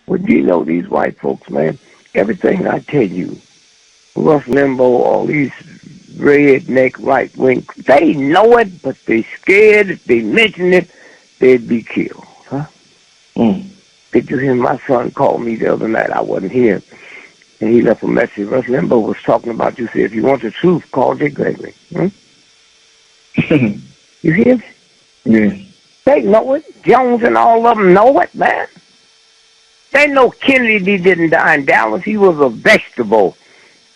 Well, you know these white folks, man. Everything I tell you, Rush Limbaugh, all these redneck right wing, they know it, but they scared. If they mention it, they'd be killed. Huh? Mm. Did you hear my son call me the other night? I wasn't here. And he left a message. Rush Limbaugh was talking about you. Said, if you want the truth, call J. Gregory. Hmm? You hear me? Yeah. They know it. Jones and all of them know it, man. They know Kennedy didn't die in Dallas. He was a vegetable.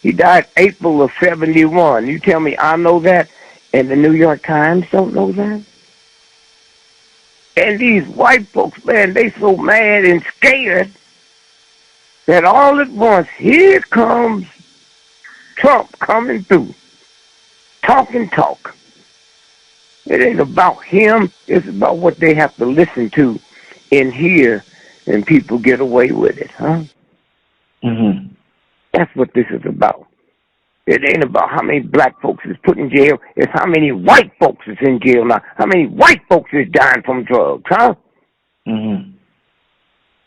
He died April of 71. You tell me I know that, and the New York Times don't know that? And these white folks, man, they so mad and scared that all at once, here comes Trump coming through. Talk and talk. It ain't about him. It's about what they have to listen to and hear, and people get away with it, huh? Mm-hmm. That's what this is about. It ain't about how many black folks is put in jail. It's how many white folks is in jail now. How many white folks is dying from drugs, huh? Mm-hmm.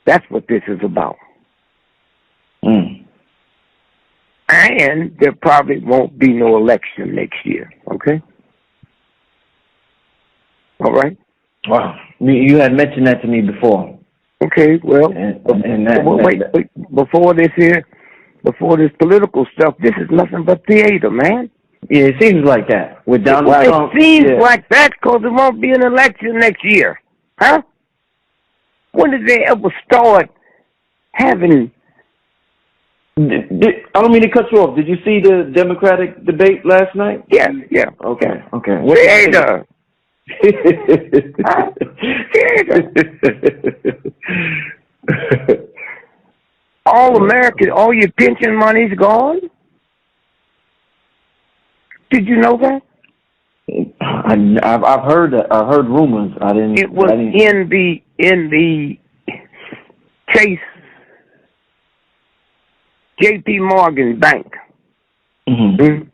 That's what this is about. Mm. And there probably won't be no election next year, okay? All right? Wow. You had mentioned that to me before. Okay, well, wait, before this political stuff, this is nothing but theater, man. Yeah, it seems like that. With Donald Trump. It seems like that because there won't be an election next year, huh? When did they ever start having... I don't mean to cut you off. Did you see the Democratic debate last night? Yeah. Okay. Theater. Huh? Theater. All American, all your pension money's gone? Did you know that? I've heard that. I heard rumors. It was in the Chase J.P. Morgan Bank. Mm-hmm.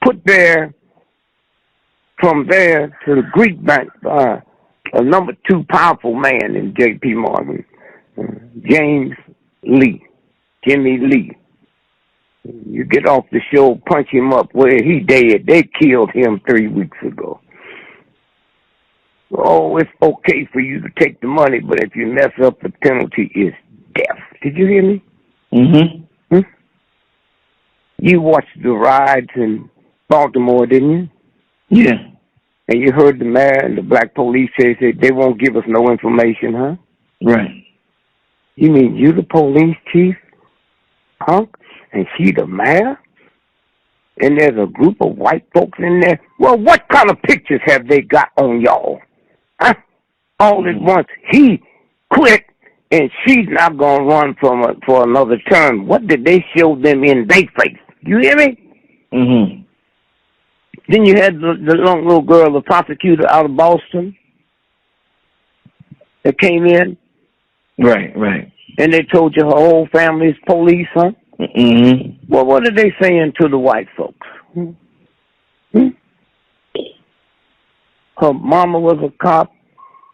Put there, from there to the Greek bank, a number 2 powerful man in J.P. Morgan, Jimmy Lee. You get off the show, punch him up where he dead. They killed him 3 weeks ago. Oh, it's okay for you to take the money, but if you mess up, the penalty is death. Did you hear me? Mm-hmm. You watched the riots in Baltimore, didn't you? Yeah. And you heard the mayor and the black police say they won't give us no information, huh? Right. You mean you the police chief, huh? And she the mayor? And there's a group of white folks in there? Well, what kind of pictures have they got on y'all? Huh? All at once, he quit, and she's not going to run for another term. What did they show them in their face? You hear me? Mm-hmm. Then you had the young little girl, the prosecutor out of Boston, that came in. Right. And they told you her whole family's police, huh? Mm-hmm. Well, what are they saying to the white folks? Her mama was a cop,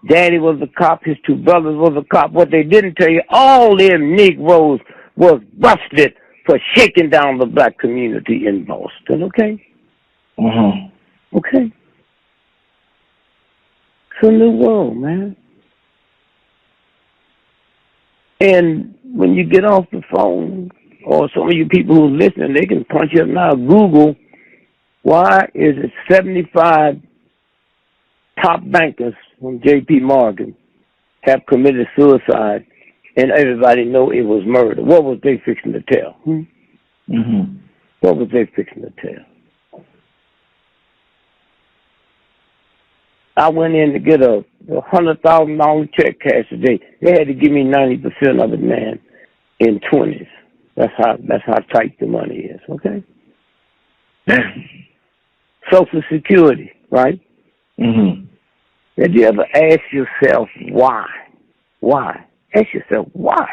daddy was a cop, his 2 brothers was a cop. What they didn't tell you, all them Negroes was busted for shaking down the black community in Boston, okay? Mm-hmm. Okay. It's a new world, man. And when you get off the phone, or some of you people who are listening, they can punch up now, Google, why is it 75 top bankers from J.P. Morgan have committed suicide, and everybody know it was murder? What was they fixing to tell? Mm-hmm. What was they fixing to tell? I went in to get a $100,000 check cash today. They had to give me 90% of it, man, in 20s. That's how tight the money is, okay? Social Security, right? Mm-hmm. Did you ever ask yourself why? Why? Ask yourself why.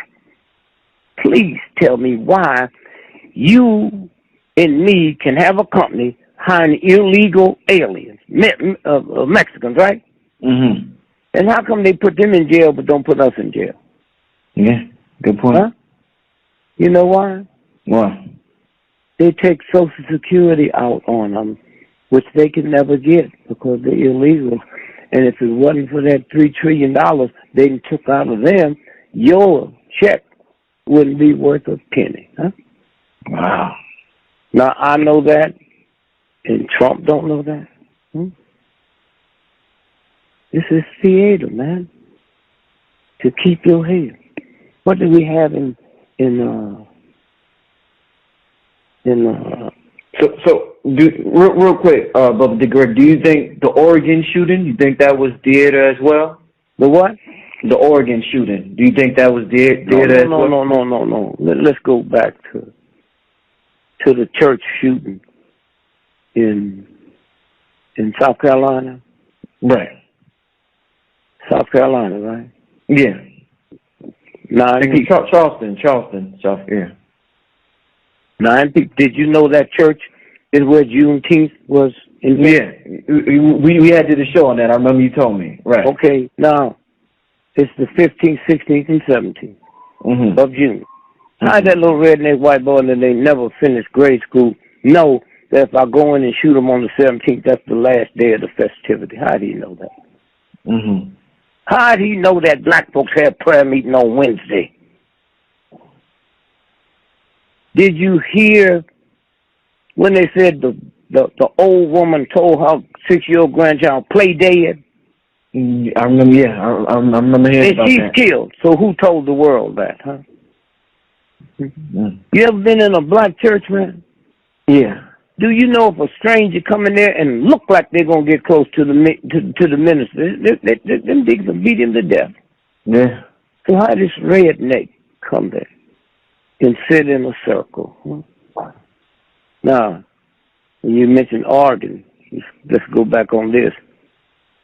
Please tell me why you and me can have a company hiring illegal aliens, Mexicans, right? Mm-hmm. And how come they put them in jail but don't put us in jail? Yeah, good point. Huh? You know why? Why? They take Social Security out on them, which they can never get because they're illegal. And if it wasn't for that $3 trillion they took out of them, your check wouldn't be worth a penny. Huh? Wow. Now, I know that, and Trump don't know that. This is theater, man, to keep your head. What do we have in real quick, Brother Greg, do you think the Oregon shooting, you think that was theater as well? The what? The Oregon shooting. Do you think that was theater as well? No. Let's go back to the church shooting in South Carolina. Right. South Carolina, right? Yeah. 9 people. Charleston, South, yeah. 9 people. Did you know that church is where Juneteenth was invented? Yeah. We had did a show on that. I remember you told me. Right. Okay. Now, it's the 15th, 16th, and 17th of June. How that little redneck white boy that they never finished grade school know that if I go in and shoot him on the 17th, that's the last day of the festivity? How do you know that? How do you know that black folks have prayer meeting on Wednesday? Did you hear when they said the old woman told her 6-year-old grandchild, play dead? I remember, yeah. I remember hearing about that. And she's killed. So who told the world that, huh? You ever been in a black church, man? Yeah. Do you know if a stranger come in there and look like they're gonna get close to the minister, them niggas will beat him to death. Yeah. So how this redneck come there and sit in a circle? Now, when you mentioned Oregon, let's go back on this.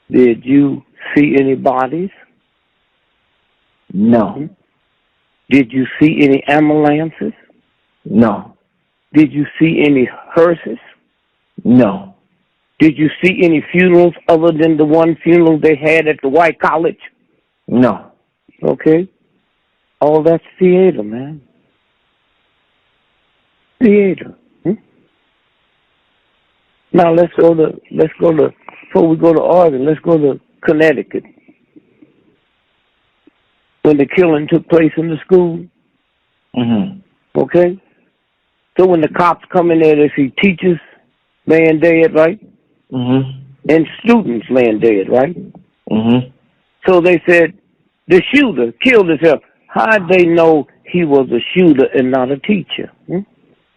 Did you see any bodies? No. Did you see any ambulances? No. Did you see any hearses? No. Did you see any funerals other than the one funeral they had at the White College? No. Okay. All that's theater, man. Theater. Now let's go to before we go to Oregon, let's go to Connecticut. When the killing took place in the school. Okay? So when the cops come in there, they see teachers laying dead, right? And students laying dead, right? So they said, the shooter killed himself. How'd they know he was a shooter and not a teacher?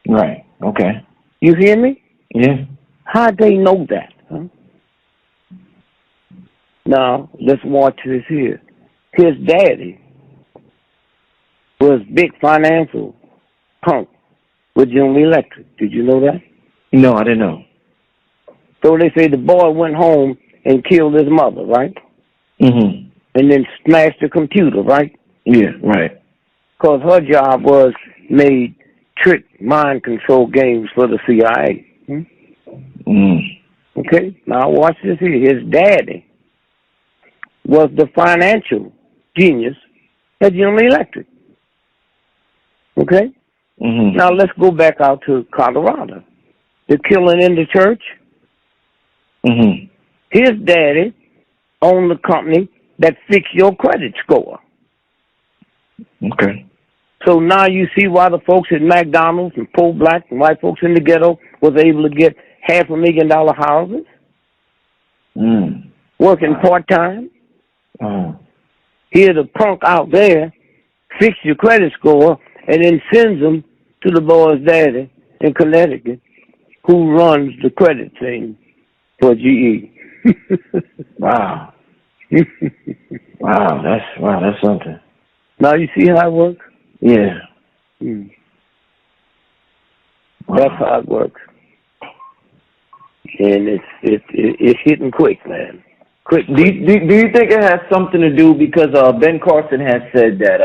Right. Okay. You hear me? Yeah. How'd they know that? Now, let's watch this here. His daddy was big financial punk with General Electric. Did you know that? No, I didn't know. So they say the boy went home and killed his mother, right? And then smashed the computer, right? Yeah, right. Because her job was made trick mind control games for the CIA. Okay, now watch this here. His daddy was the financial genius at General Electric. Okay? Now let's go back out to Colorado. The killing in the church. His daddy owned the company that fixed your credit score. Okay. So now you see why the folks at McDonald's and poor black and white folks in the ghetto was able to get $500,000 houses, working part-time. Here the punk out there fix your credit score and then sends them to the boy's daddy in Connecticut who runs the credit thing for GE. Wow. That's something. Now you see how it works? Yeah. That's how it works. And it's hitting quick, man. Quick. Do you think it has something to do because Ben Carson has said that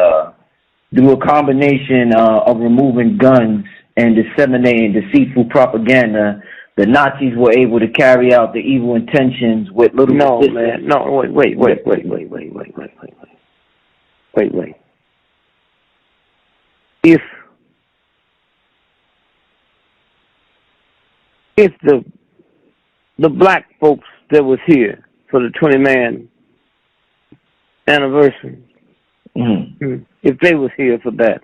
through a combination of removing guns and disseminating deceitful propaganda, the Nazis were able to carry out the evil intentions with little resistance? No, man. No, wait. if the black folks that was here for the 20-man anniversary, if they was here for that,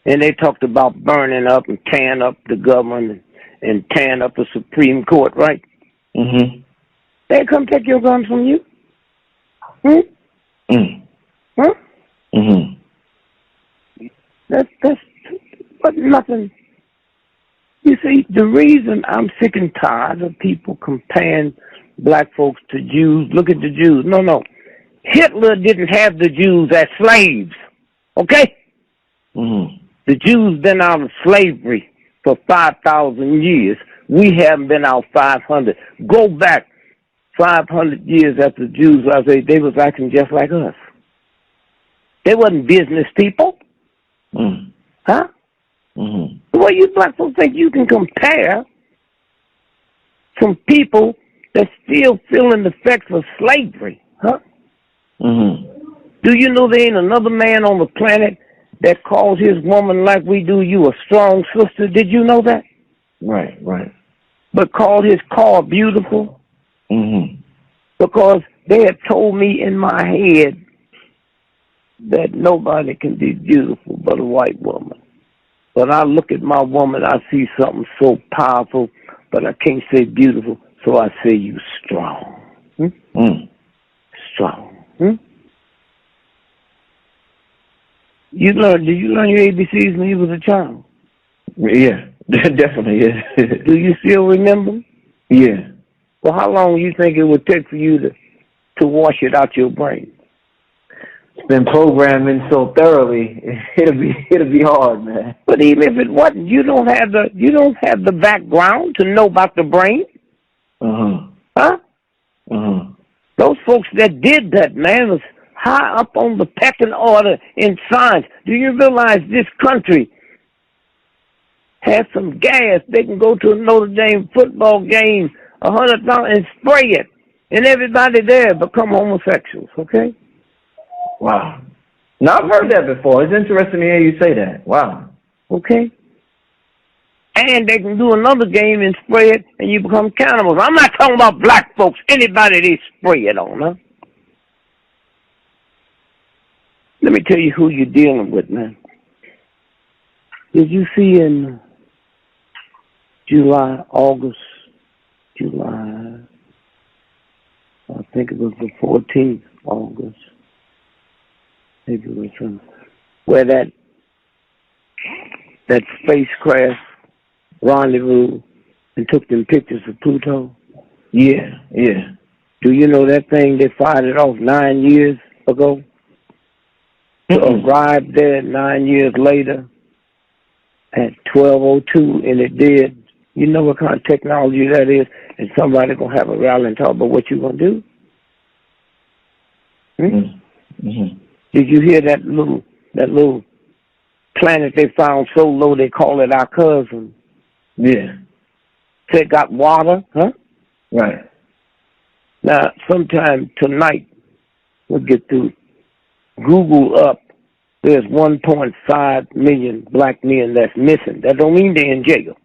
and they talked about burning up and tearing up the government and tearing up the Supreme Court, right? They come take your guns from you. Huh? That's but nothing. You see, the reason I'm sick and tired of people comparing black folks to Jews, look at the Jews. No. Hitler didn't have the Jews as slaves, okay? The Jews been out of slavery for 5,000 years. We haven't been out 500. Go back 500 years after the Jews, they was acting just like us. They wasn't business people. Huh? The way you black folks think you can compare some people that still feeling the effects of slavery, huh? Do you know there ain't another man on the planet that calls his woman like we do you a strong sister? Did you know that? Right. But called his car beautiful? Because they had told me in my head that nobody can be beautiful but a white woman. But I look at my woman, I see something so powerful, but I can't say beautiful, so I say you strong. Strong. Did you learn your ABCs when you was a child? Yeah, definitely, yeah. Do you still remember? Yeah. Well, how long do you think it would take for you to wash it out your brain? It's been programming so thoroughly, it'll be hard, man. But even if it wasn't, you don't have the background to know about the brain. Huh? Those folks that did that, man, was high up on the pecking order in science. Do you realize this country has some gas? They can go to a Notre Dame football game, 100,000, and spray it, and everybody there become homosexuals. Okay. Wow. Now, I've heard that before. It's interesting to hear you say that. Wow. Okay. And they can do another game and spray it, and you become cannibals. I'm not talking about black folks. Anybody they spray it on, huh? Let me tell you who you're dealing with, man. Did you see in July, I think it was the 14th, August, maybe it was where that spacecraft rendezvous and took them pictures of Pluto? Yeah. Do you know that thing, they fired it off 9 years ago? To arrive there 9 years later at 12:02, and it did. You know what kind of technology that is? And somebody gonna have a rally and talk about what you gonna do? Did you hear that little planet they found so low they call it our cousin? Yeah. Say it got water, huh? Right. Now, sometime tonight we'll get through. Google up. There's 1.5 million black men that's missing. That don't mean they're in jail.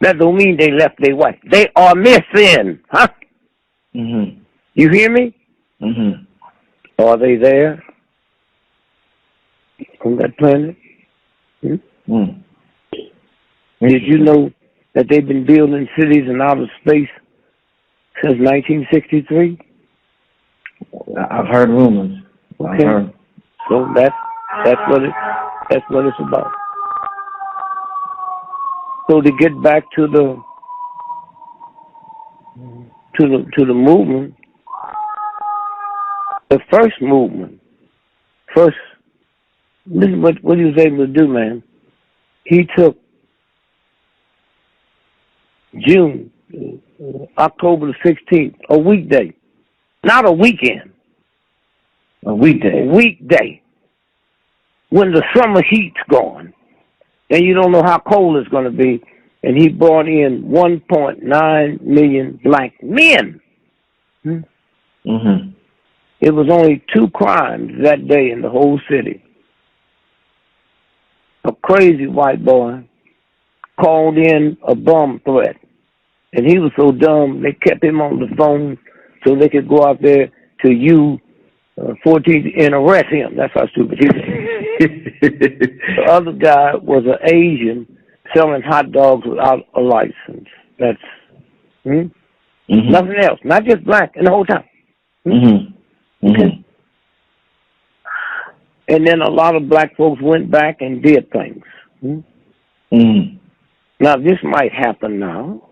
That don't mean they left their wife. They are missing, huh? You hear me? Are they there on that planet? Did you know that they've been building cities in outer space since 1963? I've heard rumors. Okay. So that's what it's about. So to get back to the movement, the first movement, this is what he was able to do, man. He took October the 16th, a weekday, not a weekend. A weekday. A weekday. When the summer heat's gone, and you don't know how cold it's going to be, and he brought in 1.9 million black men. It was only 2 crimes that day in the whole city. a crazy white boy called in a bomb threat. And he was so dumb, they kept him on the phone so they could go out there to U-14 and arrest him. That's how stupid he was. The other guy was an Asian selling hot dogs without a license. That's nothing else. Not just black in the whole time. Okay. And then a lot of black folks went back and did things. Now, this might happen now,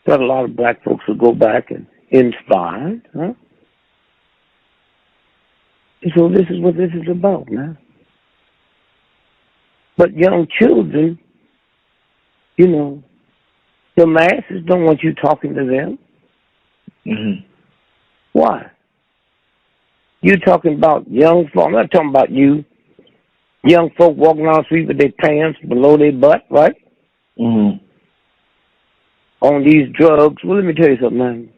but a lot of black folks will go back and inspired. And so this is what this is about now. But young children, you know, the masses don't want you talking to them. Why? You talking about young folk. I'm not talking about you. Young folk walking down the street with their pants below their butt, right? On these drugs. Well, let me tell you something, man.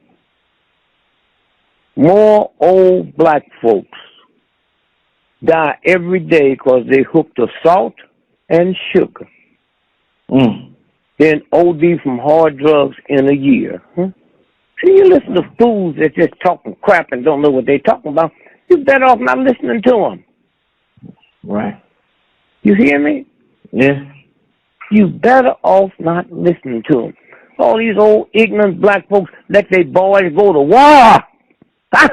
More old black folks die every day because they hooked to salt and sugar. Then OD from hard drugs in a year. See, you listen to fools that just talking crap and don't know what they're talking about. You're better off not listening to them. Right. You hear me? Yeah. You better off not listening to them. All these old ignorant black folks let their boys go to war. Huh?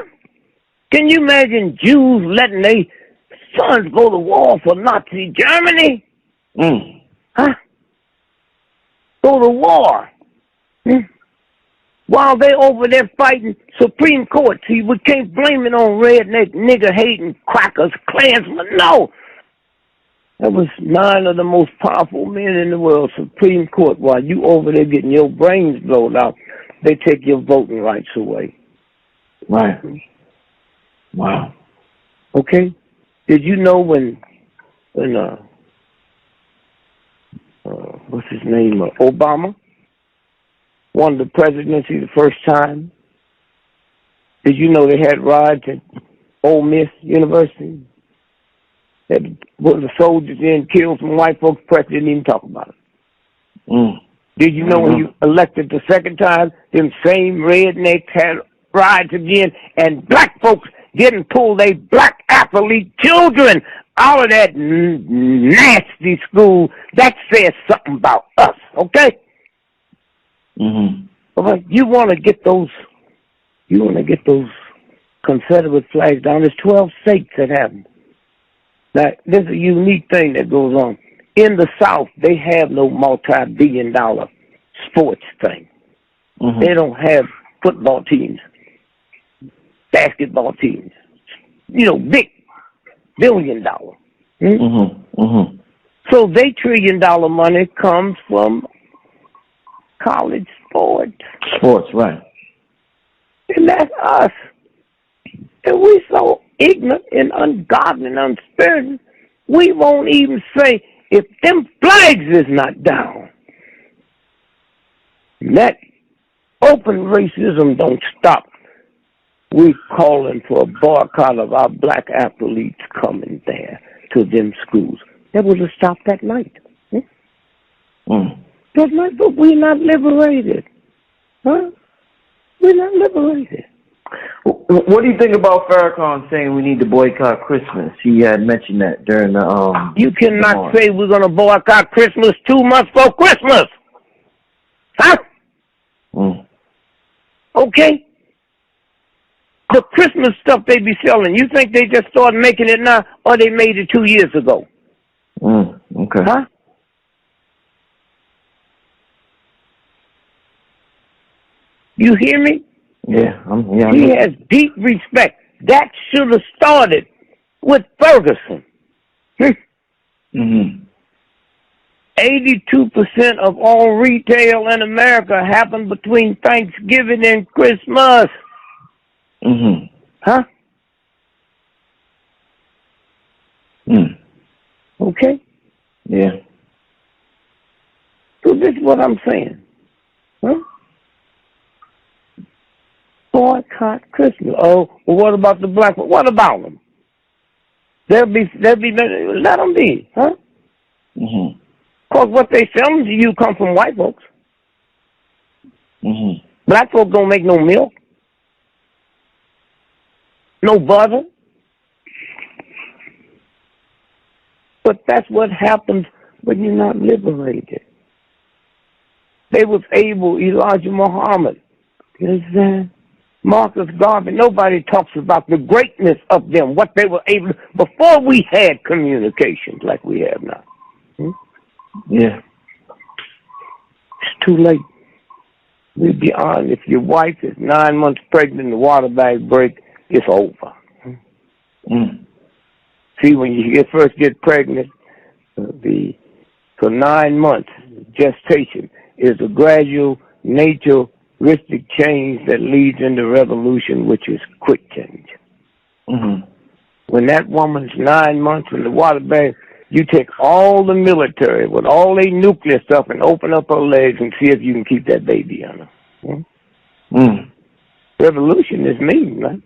Can you imagine Jews letting their sons go to war for Nazi Germany? Huh? Go to war. While they over there fighting Supreme Court. See, we can't blame it on redneck, nigger-hating, crackers, Klansmen. No. That was 9 of the most powerful men in the world, Supreme Court. While you over there getting your brains blown out, they take your voting rights away. Right. Wow. Okay? Did you know when what's his name, Obama won the presidency the first time? Did you know they had riots at Ole Miss University? That was the soldiers in killed some white folks. Press didn't even talk about it. Did you know when you elected the second time, them same rednecks had riots again, and black folks didn't pull their black athlete children out of that nasty school? That says something about us, okay? But you want to get those Confederate flags down. There's 12 states that have them. Now, there's a unique thing that goes on. In the South, they have no multi-billion-dollar sports thing. They don't have football teams, basketball teams. You know, big billion-dollar. So their trillion-dollar money comes from college sports. Sports, right. And that's us. And we're so ignorant and ungodly and unspirited, we won't even say if them flags is not down. That open racism don't stop. We're calling for a boycott of our black athletes coming there to them schools. That would have stopped that night. That night, but we're not liberated. Huh? We're not liberated. What do you think about Farrakhan saying we need to boycott Christmas? He had mentioned that during the You cannot say we're going to boycott Christmas 2 months before Christmas. Huh? Okay? The Christmas stuff they be selling, you think they just started making it now, or they made it 2 years ago? Okay. Huh? You hear me? Yeah. He has deep respect. That should have started with Ferguson. 82% of all retail in America happened between Thanksgiving and Christmas. Huh? Okay? Yeah. So this is what I'm saying. Huh? Boycott Christmas. Oh, well, what about the black? What about them? They'll be. Let them be, huh? Mm-hmm. Because what they selling to you come from white folks. Mm-hmm. Black folks don't make no milk, no butter. But that's what happens when you're not liberated. They was able, Elijah Muhammad, you understand? Marcus Garvey, nobody talks about the greatness of them, what they were able to, before we had communications like we have now. Yeah. It's too late. We're beyond. If your wife is 9 months pregnant, the water bag break, it's over. See, when you first get pregnant, for 9 months, gestation is a gradual naturistic change that leads into revolution, which is quick change. When that woman's 9 months in the water bag, you take all the military with all their nuclear stuff and open up her legs and see if you can keep that baby on her. Revolution is mean, man.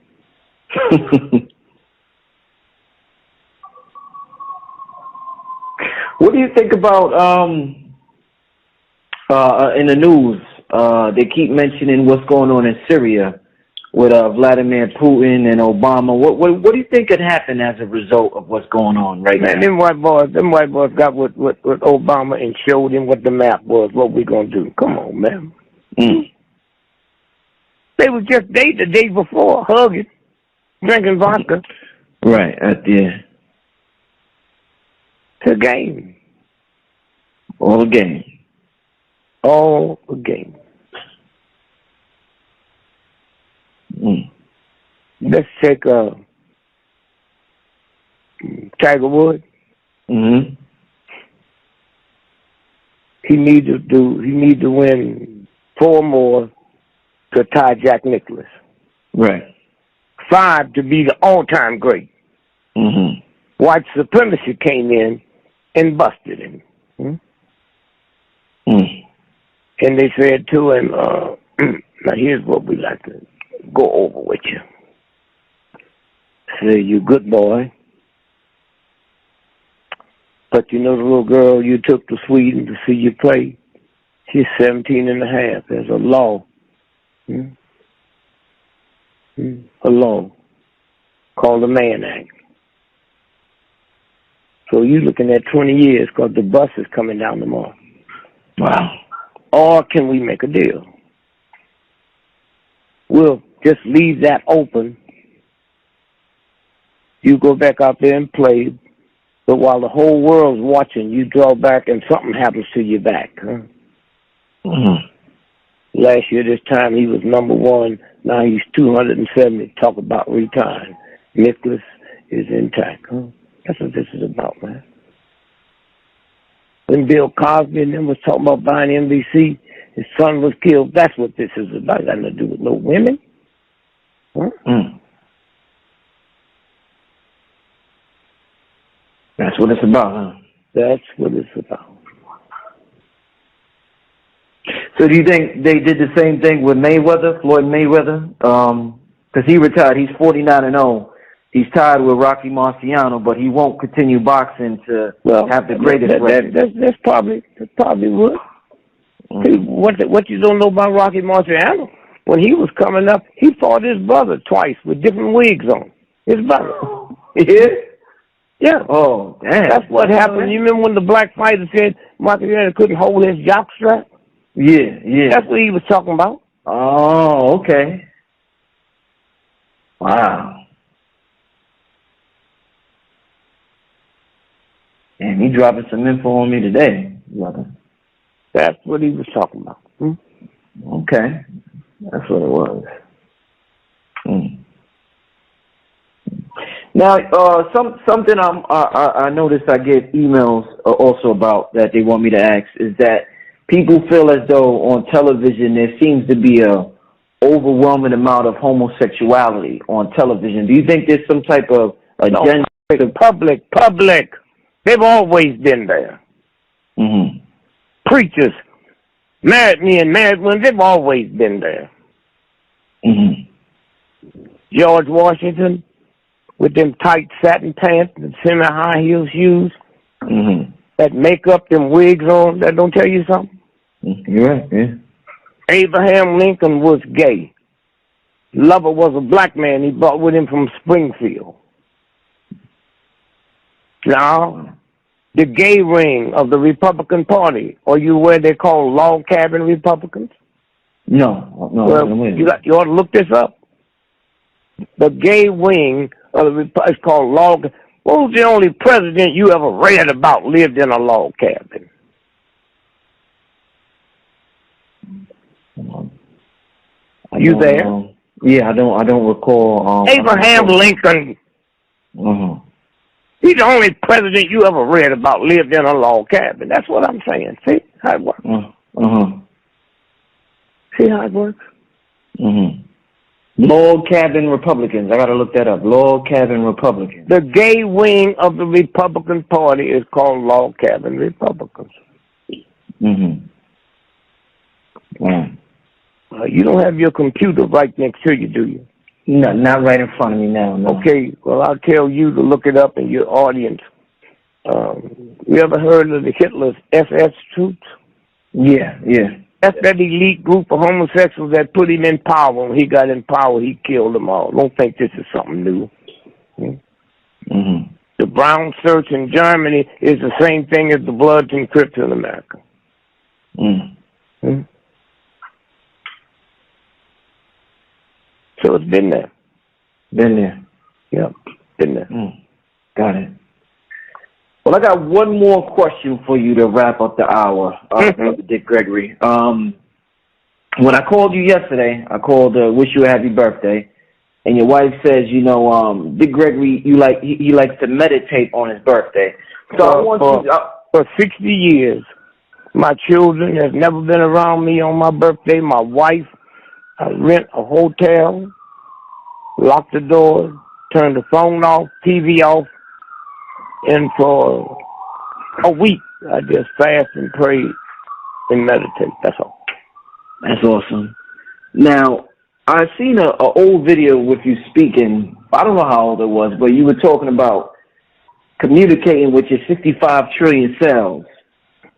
What do you think about in the news? They keep mentioning what's going on in Syria with Vladimir Putin and Obama. What do you think could happen as a result of what's going on right now? Them white boys got with Obama and showed him what the map was, what we gonna do. Come on, man. They was just dating the day before, hugging, drinking vodka. Right, at the end. It's a game. All a game. All a game. Let's take Tiger Woods. He need to win 4 more to tie Jack Nicklaus. Right. 5 to be the all-time great. White supremacy came in and busted him. And they said to him, now here's what we like to go over with you. Say, you good boy. But you know the little girl you took to Sweden to see you play? She's 17 and a half. There's a law. A law called the Mann Act. So you're looking at 20 years because the bus is coming down tomorrow. Wow. Or can we make a deal? We'll just leave that open. You go back out there and play, but while the whole world's watching, you draw back and something happens to your back. Last year, this time, he was number 1. Now he's 270. Talk about retiring. Nicholas is intact. That's what this is about, man. When Bill Cosby and them was talking about buying NBC, his son was killed. That's what this is about. It got nothing to do with no women. That's what it's about, huh? That's what it's about. So do you think they did the same thing with Mayweather, Floyd Mayweather? Because he retired. He's 49-0. He's tied with Rocky Marciano, but he won't continue boxing to have the greatest record. That's probably would. See, what you don't know about Rocky Marciano, when he was coming up, he fought his brother twice with different wigs on. His brother. Yeah. Oh, damn. That's what happened. You remember when the black fighter said Marciano couldn't hold his jockstrap? Yeah. That's what he was talking about. Oh, okay. Wow. And he dropping some info on me today, brother. That's what he was talking about. Okay. That's what it was. Now, something I noticed I get emails also about that they want me to ask is that people feel as though on television there seems to be a overwhelming amount of homosexuality on television. Do you think there's some type of agenda? The public. They've always been there. Preachers, married men, married women, they've always been there. George Washington with them tight satin pants and semi-high heel shoes. that make up them wigs on, that don't tell you something? You're right, yeah. Abraham Lincoln was gay. Lover was a black man he brought with him from Springfield. Now, the gay ring of the Republican Party, are you aware they're called log cabin Republicans? No. Well, you ought to look this up. The gay wing of the Republic is called log. What was the only president you ever read about lived in a log cabin? You there? Yeah, I don't recall. Abraham Lincoln. He's the only president you ever read about lived in a log cabin. That's what I'm saying. See how it works? See how it works? Log cabin Republicans. I got to look that up. Log cabin Republicans. The gay wing of the Republican Party is called log cabin Republicans. You don't have your computer right next to you, do you? No, not right in front of me now. No. Okay, well, I'll tell you to look it up in your audience. You ever heard of the Hitler's SS troops? Yeah. That's that elite group of homosexuals that put him in power. When he got in power, he killed them all. Don't think this is something new. The Brown Search in Germany is the same thing as the Bloods and Crips in America. So it's been there. Yep, been there. Got it. Well, I got one more question for you to wrap up the hour, Brother Dick Gregory. When I called you yesterday, I called to wish you a happy birthday, and your wife says, Dick Gregory, he likes to meditate on his birthday. So I want you for 60 years, my children have never been around me on my birthday. My wife, I rent a hotel, lock the doors, turn the phone off, TV off, and for a week, I just fast and pray and meditate. That's all. That's awesome. Now, I've seen an old video with you speaking. I don't know how old it was, but you were talking about communicating with your 65 trillion cells.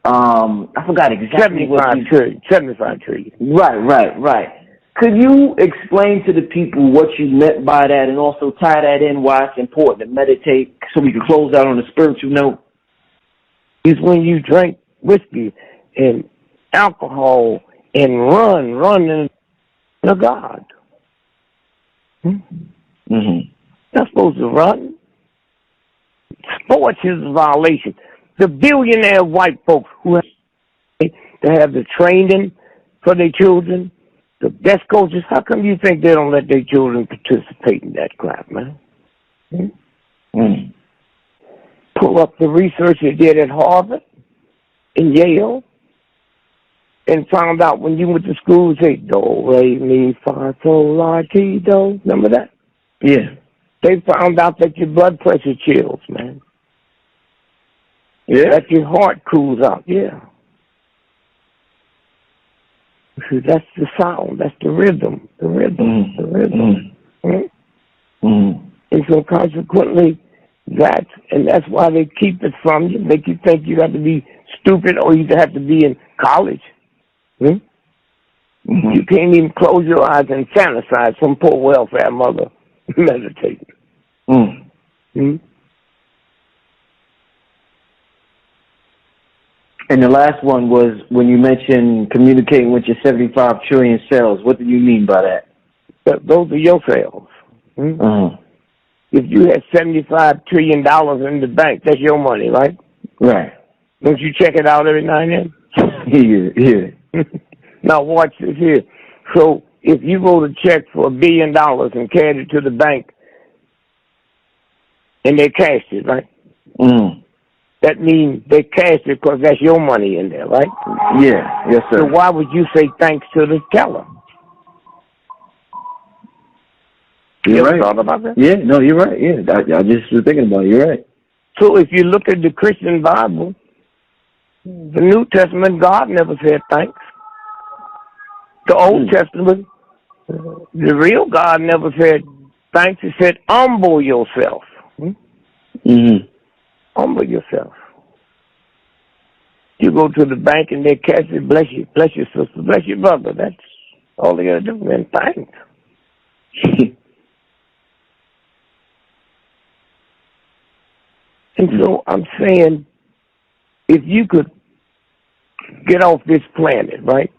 I forgot exactly 75 trillion. Right. Could you explain to the people what you meant by that, and also tie that in why it's important to meditate, so we can close out on a spiritual note? It's when you drink whiskey and alcohol and run into God. Not supposed to run. Sports is a violation. The billionaire white folks who have the training for their children, the best coaches, how come you think they don't let their children participate in that crap, man? Pull up the research they did at Harvard and Yale and found out when you went to school, say, do, re, mi, fa, sol, la, ti, do. Remember that? Yeah. They found out that your blood pressure chills, man. Yeah. That your heart cools out, yeah. See, that's the sound, that's the rhythm, And so consequently, that's why they keep it from you, make you think you have to be stupid or you have to be in college. You can't even close your eyes and fantasize some poor welfare mother meditating. And the last one was when you mentioned communicating with your 75 trillion cells. What do you mean by that? Those are your cells. If you had $75 trillion in the bank, that's your money, right? Right. Don't you check it out every now and then? Yeah. Now watch this here. So if you go to check for $1 billion and carry it to the bank, and they cashed it, right? That means they cashed it because that's your money in there, right? Yeah. Yes, sir. So why would you say thanks to the teller? You're ever right. thought about that? Yeah, no, you're right. Yeah, I just was thinking about it. You're right. So if you look at the Christian Bible, the New Testament, God never said thanks. The Old Testament, the real God never said thanks. He said, humble yourself. Humble yourself. You go to the bank and they cash it. Bless you, sister, bless your brother. That's all they gotta do. And thanks. And so I'm saying, if you could get off this planet, right,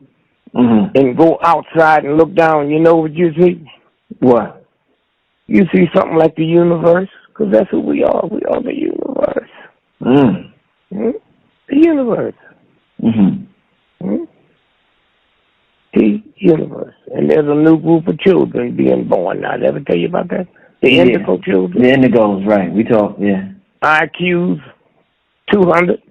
and go outside and look down, you know what you see? What? You see something like the universe, because that's who we are. We are the universe. The universe. The universe. And there's a new group of children being born now. Did I ever tell you about that? The indigo children. The indigos, right. We talk, IQs 200.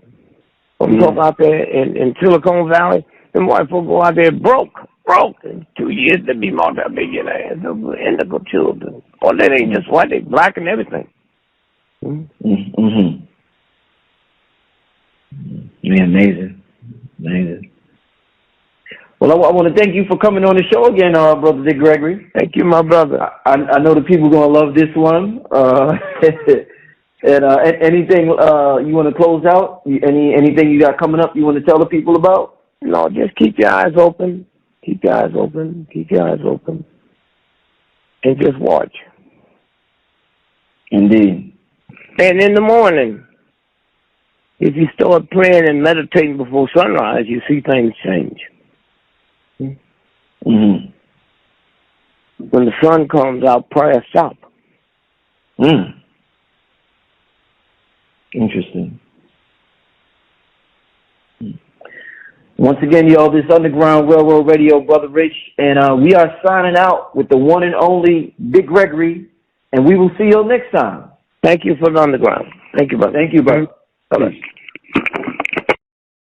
From talk out there in Silicon Valley. Them white folks go out there broke. In 2 years to be multi-billionaires. The indigo children. Or they ain't just white, they black and everything. Yeah, amazing. Well, I want to thank you for coming on the show again, Brother Dick Gregory. Thank you, my brother. I know the people are going to love this one. And anything you want to close out? Anything you got coming up you want to tell the people about? No, just keep your eyes open. Keep your eyes open. And just watch. Indeed. And in the morning, if you start praying and meditating before sunrise, you see things change. When the sun comes out, prayer stop. Interesting. Once again, y'all, this Underground Railroad Radio, Brother Rich, and we are signing out with the one and only Dick Gregory, and we will see you next time. Thank you for the Underground. Thank you, brother. Thank you, brother. Bye-bye.